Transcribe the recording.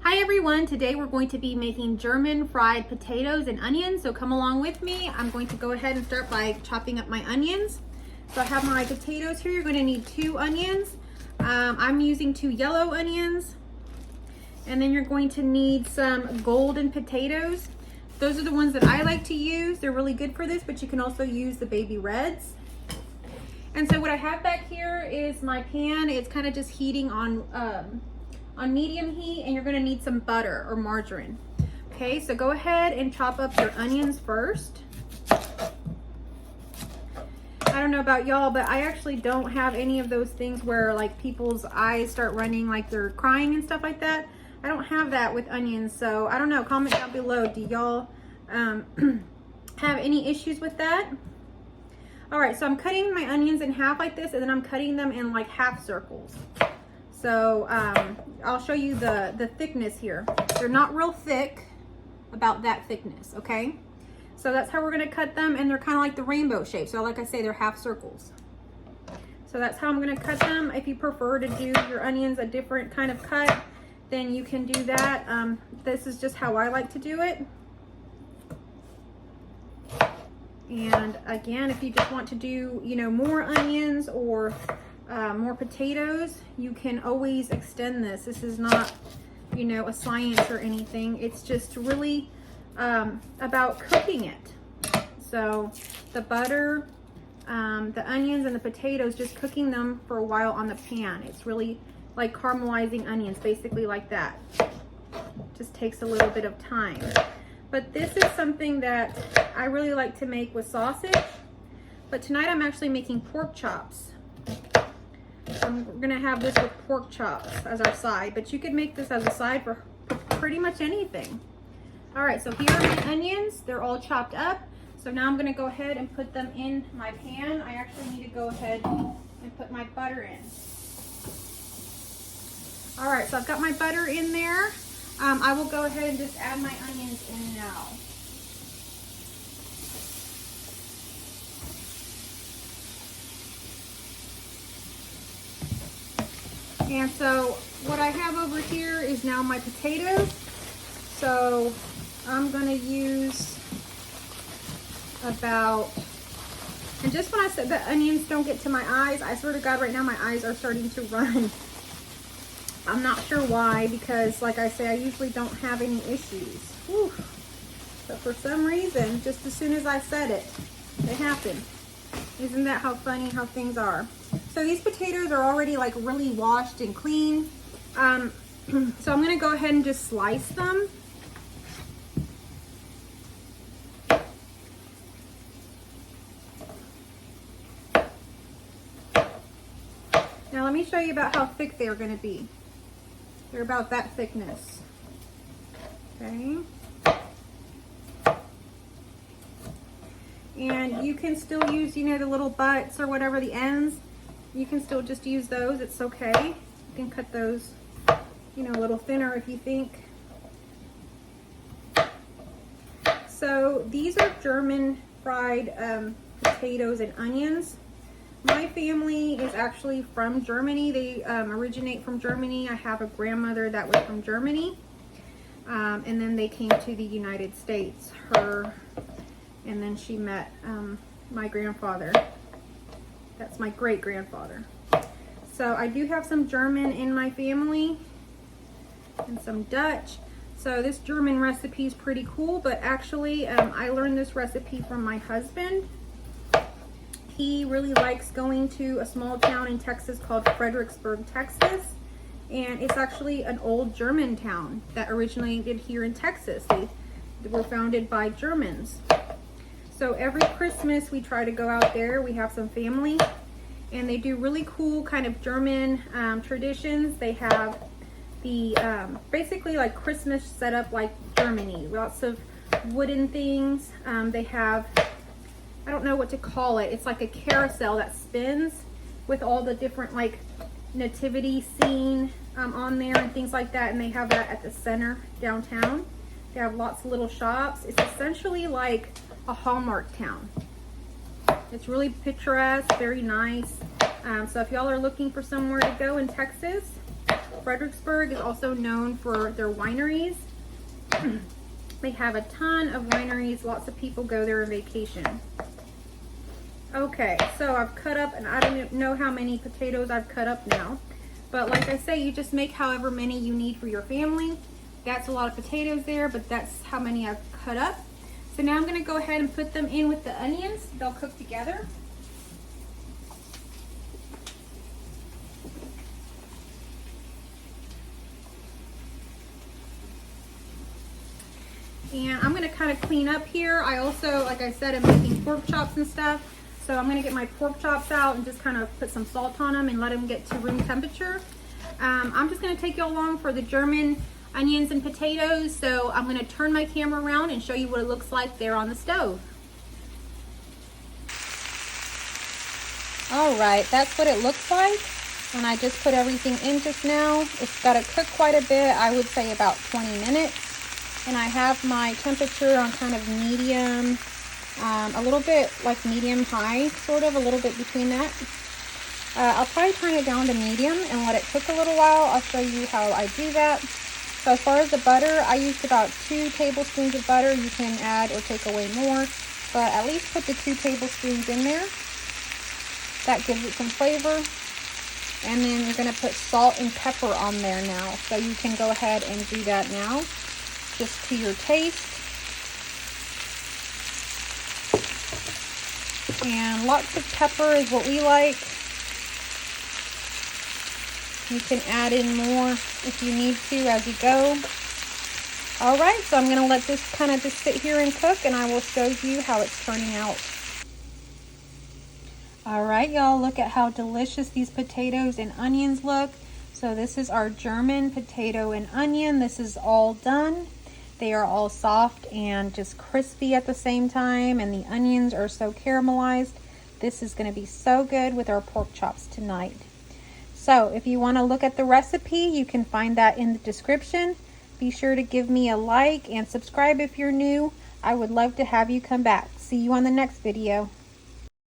Hi everyone, today we're going to be making German fried potatoes and onions, so come along with me. I'm going to go ahead and start by chopping up my onions. So I have my potatoes here. You're going to need 2 onions. I'm using 2 yellow onions. And then you're going to need some golden potatoes. Those are the ones that I like to use. They're really good for this, but you can also use the baby reds. And so what I have back here is my pan. It's kind of just heating on medium heat, and you're going to need some butter or margarine. Okay, so go ahead and chop up your onions first. I don't know about y'all, but I actually don't have any of those things where like people's eyes start running like they're crying and stuff like that. I don't have that with onions, so I don't know. Comment down below. Do y'all have any issues with that? All right, so I'm cutting my onions in half like this, and then I'm cutting them in like half circles. So I'll show you the thickness here. They're not real thick, about that thickness, okay? So that's how we're gonna cut them, and they're kind of like the rainbow shape. So like I say, they're half circles. So that's how I'm gonna cut them. If you prefer to do your onions a different kind of cut, then you can do that. This is just how I like to do it. And again, if you just want to do, you know, more onions or more potatoes, you can always extend this. This is not, you know, a science or anything. It's just really about cooking it. So the butter, the onions and the potatoes, just cooking them for a while on the pan. It's really like caramelizing onions, basically like that. Just takes a little bit of time. But this is something that I really like to make with sausage. But tonight I'm actually making pork chops. I'm gonna have this with pork chops as our side, but you could make this as a side for pretty much anything. All right, so here are my onions. They're all chopped up. So now I'm gonna go ahead and put them in my pan. I actually need to go ahead and put my butter in. All right, so I've got my butter in there. I will go ahead and just add my onions in now. And so what I have over here is now my potatoes. So I'm gonna use about, and just when I said the onions don't get to my eyes, I swear to God right now my eyes are starting to run. I'm not sure why, because like I say, I usually don't have any issues. Whew. But for some reason, just as soon as I said it, it happened. Isn't that how funny how things are? So these potatoes are already like really washed and clean. So I'm gonna go ahead and just slice them. Now let me show you about how thick they're gonna be. They're about that thickness. Okay. And you can still use, you know, the little butts or whatever, the ends. You can still just use those. It's okay. You can cut those, you know, a little thinner if you think. So these are German fried potatoes and onions. My family is actually from Germany. They originate from Germany. I have a grandmother that was from Germany. And then they came to the United States. And then she met my grandfather. That's my great-grandfather. So I do have some German in my family and some Dutch. So this German recipe is pretty cool, but actually I learned this recipe from my husband. He really likes going to a small town in Texas called Fredericksburg, Texas. And it's actually an old German town that originated here in Texas. They were founded by Germans. So every Christmas we try to go out there. We have some family, and they do really cool kind of German traditions. They have the basically like Christmas set up like Germany. Lots of wooden things. They have, I don't know what to call it. It's like a carousel that spins with all the different like nativity scene on there and things like that. And they have that at the center downtown. They have lots of little shops. It's essentially like a Hallmark town. It's really picturesque, very nice. So if y'all are looking for somewhere to go in Texas, Fredericksburg is also known for their wineries. They have a ton of wineries. Lots of people go there on vacation. Okay, so I've cut up, and I don't know how many potatoes I've cut up now. But like I say, you just make however many you need for your family. That's a lot of potatoes there, but that's how many I've cut up. So now I'm going to go ahead and put them in with the onions. They'll cook together. And I'm going to kind of clean up here. I also, like I said, am making pork chops and stuff. So I'm going to get my pork chops out and just kind of put some salt on them and let them get to room temperature. I'm just going to take you along for the German onions and potatoes. So I'm going to turn my camera around and show you what it looks like there on the stove. All right, that's what it looks like when I just put everything in just now. It's got to cook quite a bit. I would say about 20 minutes. And I have my temperature on kind of medium, a little bit like medium high, sort of, a little bit between that. I'll probably turn it down to medium and let it cook a little while. I'll show you how I do that. So as far as the butter, I used about 2 tablespoons of butter. You can add or take away more, but at least put the 2 tablespoons in there. That gives it some flavor. And then you're going to put salt and pepper on there now. So you can go ahead and do that now, just to your taste. And lots of pepper is what we like. You can add in more if you need to as you go. All right, so I'm going to let this kind of just sit here and cook, and I will show you how it's turning out. All right, y'all, look at how delicious these potatoes and onions look. So this is our German potato and onion. This is all done. They are all soft and just crispy at the same time, and the onions are so caramelized. This is going to be so good with our pork chops tonight. So if you want to look at the recipe, you can find that in the description. Be sure to give me a like and subscribe if you're new. I would love to have you come back. See you on the next video.